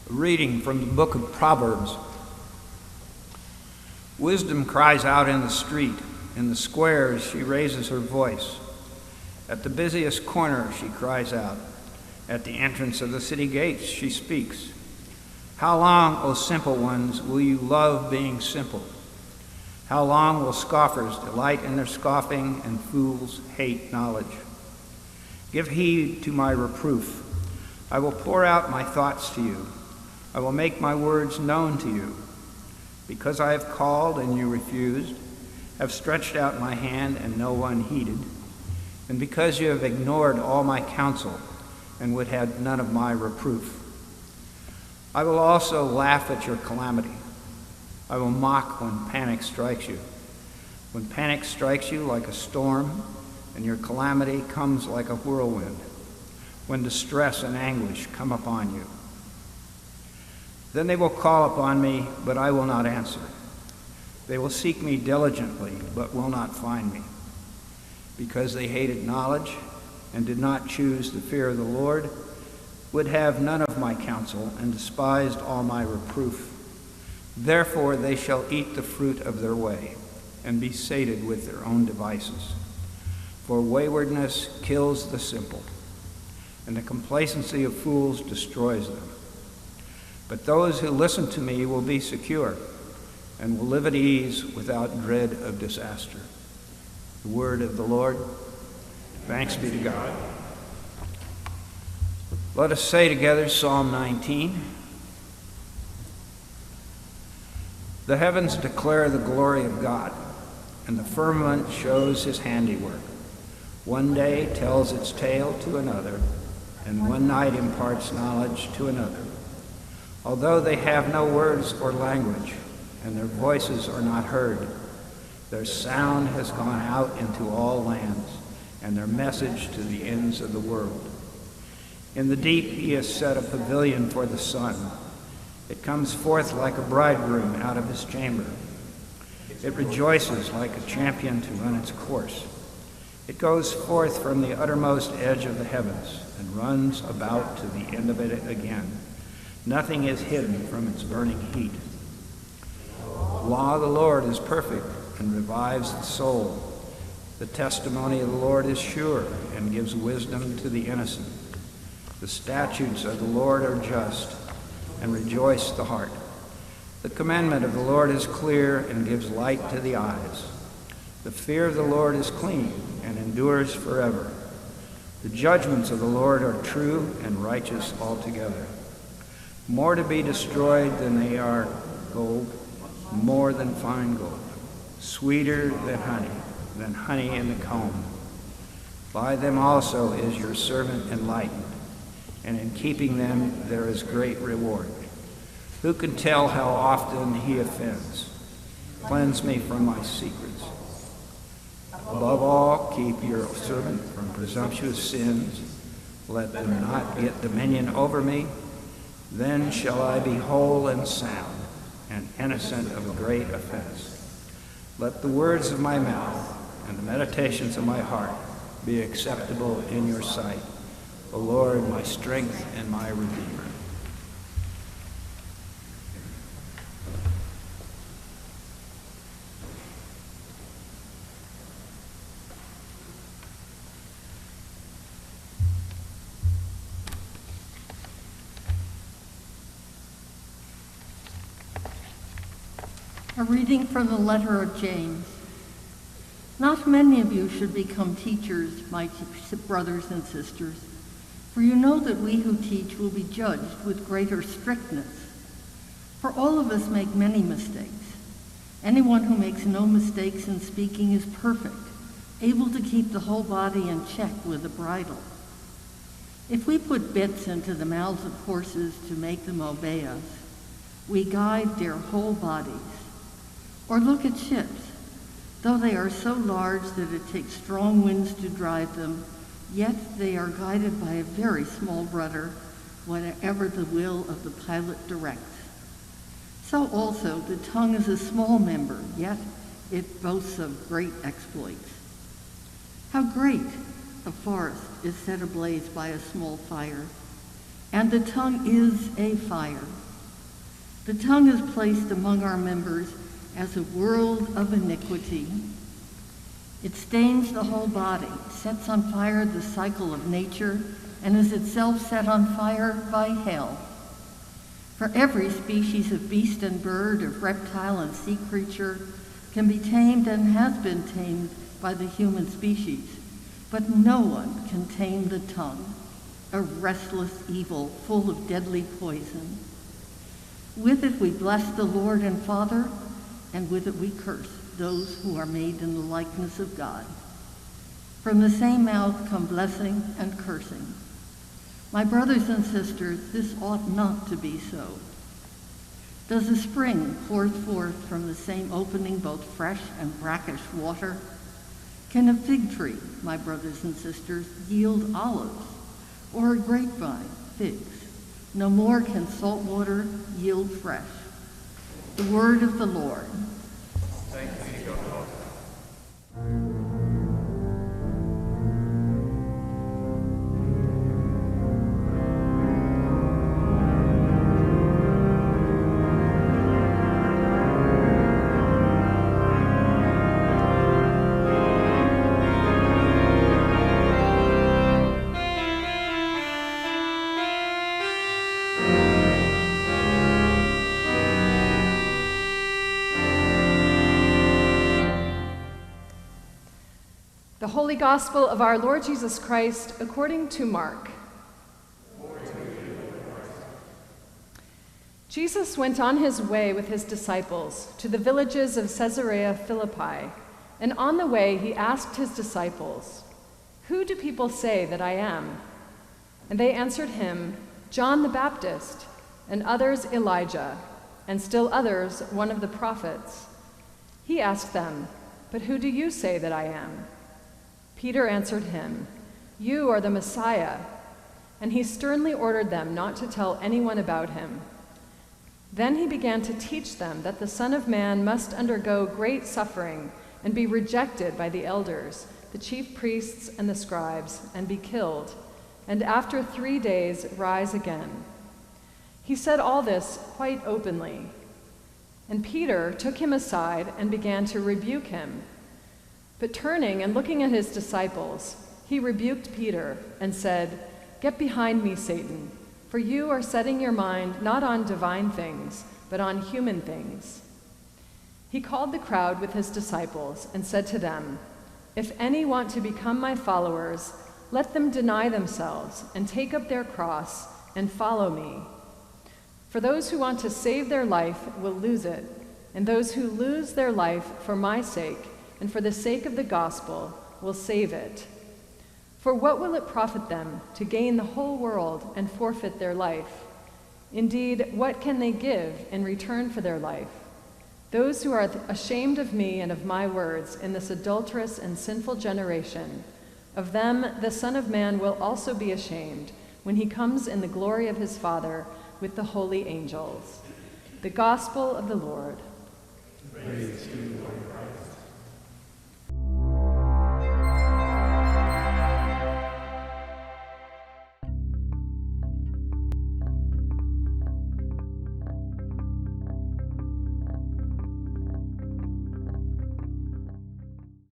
A reading from the book of Proverbs. Wisdom cries out in the street. In the squares she raises her voice. At the busiest corner she cries out. At the entrance of the city gates she speaks. How long, O simple ones, will you love being simple? How long will scoffers delight in their scoffing and fools hate knowledge? Give heed to my reproof. I will pour out my thoughts to you. I will make my words known to you. Because I have called and you refused, have stretched out my hand and no one heeded, and because you have ignored all my counsel and would have none of my reproof. I will also laugh at your calamity. I will mock when panic strikes you. When panic strikes you like a storm, and your calamity comes like a whirlwind, when distress and anguish come upon you. Then they will call upon me, but I will not answer. They will seek me diligently, but will not find me. Because they hated knowledge and did not choose the fear of the Lord, would have none of my counsel, and despised all my reproof. Therefore they shall eat the fruit of their way, and be sated with their own devices. For waywardness kills the simple, and the complacency of fools destroys them. But those who listen to me will be secure, and will live at ease without dread of disaster. The word of the Lord. Thanks be to God. Let us say together Psalm 19. The heavens declare the glory of God, and the firmament shows his handiwork. One day tells its tale to another, and one night imparts knowledge to another. Although they have no words or language, and their voices are not heard, their sound has gone out into all lands, and their message to the ends of the world. In the deep he has set a pavilion for the sun. It comes forth like a bridegroom out of his chamber. It rejoices like a champion to run its course. It goes forth from the uttermost edge of the heavens, and runs about to the end of it again. Nothing is hidden from its burning heat. The law of the Lord is perfect and revives the soul. The testimony of the Lord is sure and gives wisdom to the innocent. The statutes of the Lord are just and rejoice the heart. The commandment of the Lord is clear and gives light to the eyes. The fear of the Lord is clean and endures forever. The judgments of the Lord are true and righteous altogether. More to be destroyed than they are gold, more than fine gold, sweeter than honey in the comb. By them also is your servant enlightened, and in keeping them there is great reward. Who can tell how often he offends? Cleanse me from my secrets. Above all, keep your servant from presumptuous sins. Let them not get dominion over me. Then shall I be whole and sound, and innocent of a great offense. Let the words of my mouth and the meditations of my heart be acceptable in your sight, O Lord, my strength and my Redeemer. A reading from the letter of James. Not many of you should become teachers, my brothers and sisters, for you know that we who teach will be judged with greater strictness. For all of us make many mistakes. Anyone who makes no mistakes in speaking is perfect, able to keep the whole body in check with a bridle. If we put bits into the mouths of horses to make them obey us, we guide their whole bodies. Or look at ships. Though they are so large that it takes strong winds to drive them, yet they are guided by a very small rudder, whatever the will of the pilot directs. So also the tongue is a small member, yet it boasts of great exploits. How great a forest is set ablaze by a small fire, and the tongue is a fire. The tongue is placed among our members as a world of iniquity. It stains the whole body, sets on fire the cycle of nature, and is itself set on fire by hell. For every species of beast and bird, of reptile and sea creature can be tamed and has been tamed by the human species, but no one can tame the tongue, a restless evil full of deadly poison. With it we bless the Lord and Father, and with it we curse those who are made in the likeness of God. From the same mouth come blessing and cursing. My brothers and sisters, this ought not to be so. Does a spring pour forth from the same opening both fresh and brackish water? Can a fig tree, my brothers and sisters, yield olives, or a grapevine figs? No more can salt water yield fresh. The word of the Lord. Thanks be to God. The Holy Gospel of our Lord Jesus Christ according to Mark. Jesus went on his way with his disciples to the villages of Caesarea Philippi, and on the way he asked his disciples, "Who do people say that I am?" And they answered him, "John the Baptist, and others Elijah, and still others one of the prophets." He asked them, "But who do you say that I am?" Peter answered him, "You are the Messiah." And he sternly ordered them not to tell anyone about him. Then he began to teach them that the Son of Man must undergo great suffering and be rejected by the elders, the chief priests and the scribes, and be killed, and after 3 days rise again. He said all this quite openly. And Peter took him aside and began to rebuke him. But turning and looking at his disciples, he rebuked Peter and said, "Get behind me, Satan, for you are setting your mind not on divine things, but on human things." He called the crowd with his disciples and said to them, "If any want to become my followers, let them deny themselves and take up their cross and follow me. For those who want to save their life will lose it, and those who lose their life for my sake and for the sake of the gospel will save it. For what will it profit them to gain the whole world and forfeit their life? Indeed, what can they give in return for their life? Those who are ashamed of me and of my words in this adulterous and sinful generation, of them the Son of Man will also be ashamed when he comes in the glory of his Father with the holy angels." The Gospel of the Lord. Praise to you, Lord.